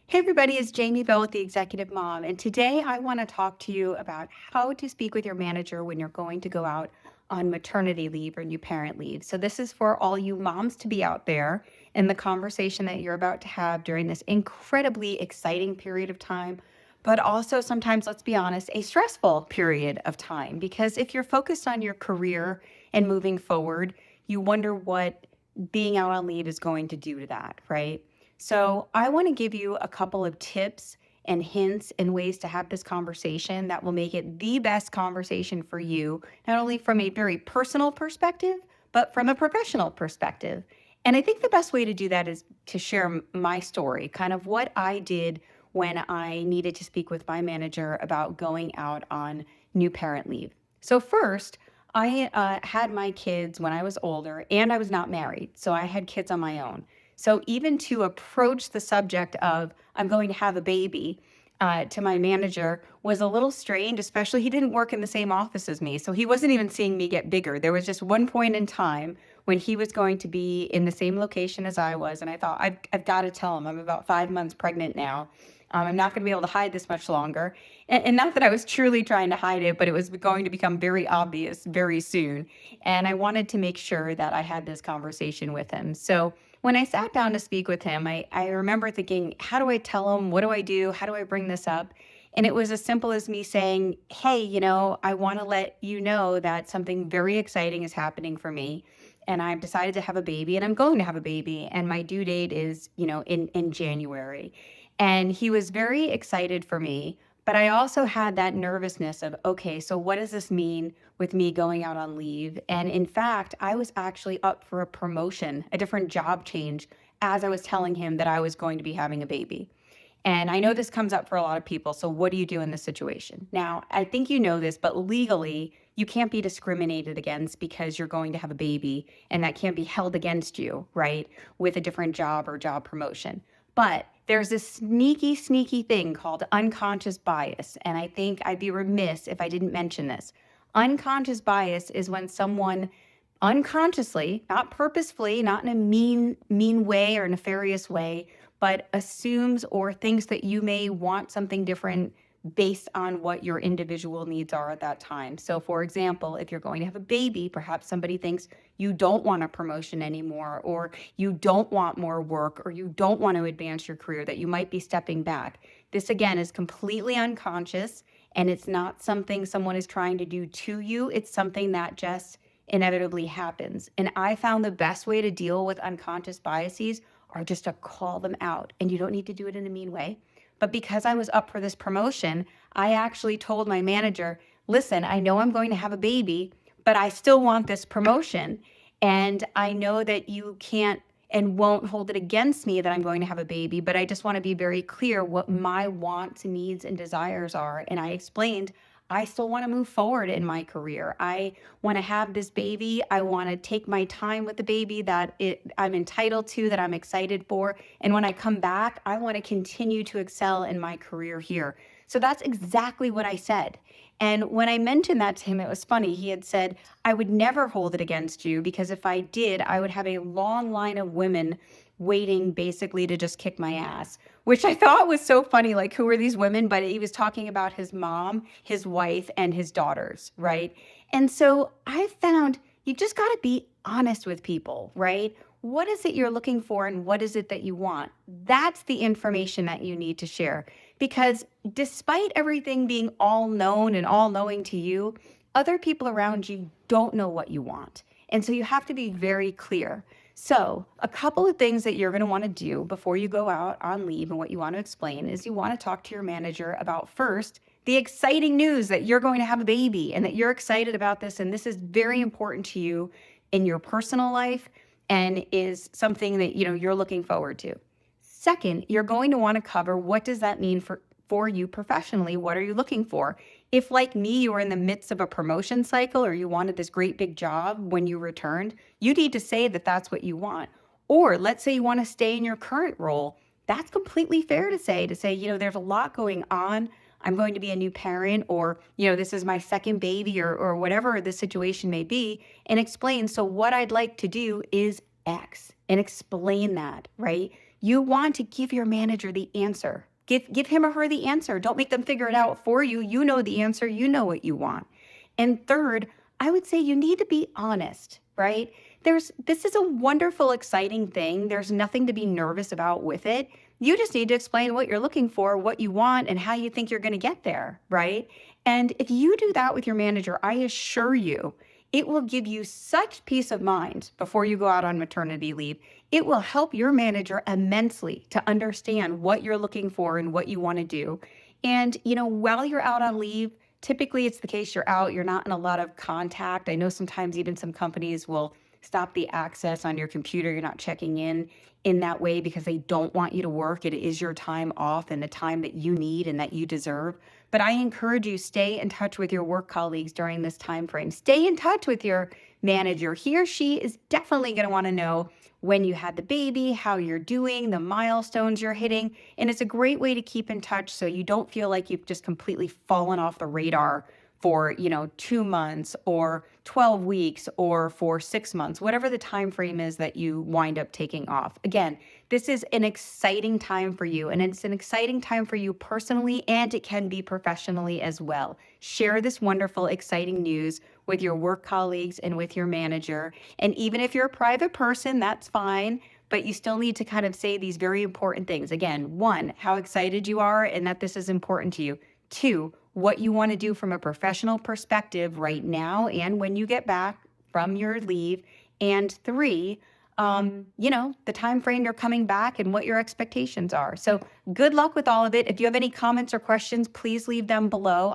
Hey everybody, it's Jamie Bell with the Executive Mom, and today I want to talk to you about how to speak with your manager when you're going to go out on maternity leave or new parent leave. So this is for all you moms to be out there in the conversation that you're about to have during this incredibly exciting period of time, but also sometimes, let's be honest, a stressful period of time. Because if you're focused on your career and moving forward, you wonder what being out on leave is going to do to that, right? So, I want to give you a couple of tips and hints and ways to have this conversation that will make it the best conversation for you, not only from a very personal perspective, but from a professional perspective. And I think the best way to do that is to share my story, kind of what I did when I needed to speak with my manager about going out on new parent leave. So, first, I had my kids when I was older and I was not married. So, I had kids on my own. So even to approach the subject of I'm going to have a baby to my manager was a little strange, especially he didn't work in the same office as me. So he wasn't even seeing me get bigger. There was just one point in time when he was going to be in the same location as I was. And I thought, I've got to tell him I'm about 5 months pregnant now. I'm not going to be able to hide this much longer. And not that I was truly trying to hide it, but it was going to become very obvious very soon. And I wanted to make sure that I had this conversation with him. So when I sat down to speak with him, I remember thinking, how do I tell him? What do I do? How do I bring this up? And it was as simple as me saying, hey, I want to let you know that something very exciting is happening for me. And I've decided to have a baby and I'm going to have a baby. And my due date is, in January. And he was very excited for me. But I also had that nervousness of, okay, so what does this mean with me going out on leave? And in fact, I was actually up for a promotion, a different job change, as I was telling him that I was going to be having a baby. And I know this comes up for a lot of people. So, what do you do in this situation? Now, I think you know this, but legally, you can't be discriminated against because you're going to have a baby, and that can't be held against you, right, with a different job or job promotion. But there's this sneaky, sneaky thing called unconscious bias. And I think I'd be remiss if I didn't mention this. Unconscious bias is when someone unconsciously, not purposefully, not in a mean way or nefarious way, but assumes or thinks that you may want something different based on what your individual needs are at that time. So, for example, if you're going to have a baby, perhaps somebody thinks you don't want a promotion anymore, or you don't want more work, or you don't want to advance your career, that you might be stepping back. This, again, is completely unconscious, and it's not something someone is trying to do to you. It's something that just inevitably happens. And I found the best way to deal with unconscious biases are just to call them out. And you don't need to do it in a mean way. But because I was up for this promotion, I actually told my manager, listen, I know I'm going to have a baby, but I still want this promotion. And I know that you can't and won't hold it against me that I'm going to have a baby, but I just want to be very clear what my wants, needs, and desires are. And I explained I still want to move forward in my career. I want to have this baby. I want to take my time with the baby I'm entitled to, that I'm excited for. And when I come back, I want to continue to excel in my career here. So that's exactly what I said. And when I mentioned that to him, it was funny. He had said, I would never hold it against you because if I did, I would have a long line of women waiting basically to just kick my ass, which I thought was so funny. Like, who are these women? But he was talking about his mom, his wife, and his daughters, right? And so I found you just got to be honest with people, right? What is it you're looking for and what is it that you want? That's the information that you need to share. Because despite everything being all known and all knowing to you, other people around you don't know what you want. And so you have to be very clear. So, a couple of things that you're going to want to do before you go out on leave and what you want to explain is you want to talk to your manager about first the exciting news that you're going to have a baby and that you're excited about this. And this is very important to you in your personal life and is something that you're looking forward to. Second, you're going to want to cover what does that mean for you professionally? What are you looking for? If, like me, you were in the midst of a promotion cycle or you wanted this great big job when you returned, you need to say that that's what you want. Or let's say you want to stay in your current role. That's completely fair to say, there's a lot going on. I'm going to be a new parent, or, this is my second baby, or whatever the situation may be, and explain. So what I'd like to do is X, and explain that, right? You want to give your manager the answer. Give him or her the answer. Don't make them figure it out for you. You know the answer. You know what you want. And third, I would say you need to be honest, right? This is a wonderful, exciting thing. There's nothing to be nervous about with it. You just need to explain what you're looking for, what you want, and how you think you're going to get there, right? And if you do that with your manager, I assure you, it will give you such peace of mind before you go out on maternity leave. It will help your manager immensely to understand what you're looking for and what you want to do. And, while you're out on leave, typically it's the case you're out, you're not in a lot of contact. I know sometimes even some companies will stop the access on your computer. You're not checking in that way because they don't want you to work. It is your time off and the time that you need and that you deserve. But I encourage you, stay in touch with your work colleagues during this time frame. Stay in touch with your manager. He or she is definitely going to want to know when you had the baby, how you're doing, the milestones you're hitting. And it's a great way to keep in touch so you don't feel like you've just completely fallen off the radar for 2 months or 12 weeks or for 6 months, whatever the time frame is that you wind up taking off. Again, this is an exciting time for you, and it's an exciting time for you personally, and it can be professionally as well. Share this wonderful, exciting news with your work colleagues and with your manager. And even if you're a private person, that's fine, but you still need to kind of say these very important things. Again, one, how excited you are and that this is important to you. Two, what you want to do from a professional perspective right now and when you get back from your leave. And three, the time frame you're coming back and what your expectations are. So good luck with all of it. If you have any comments or questions, please leave them below.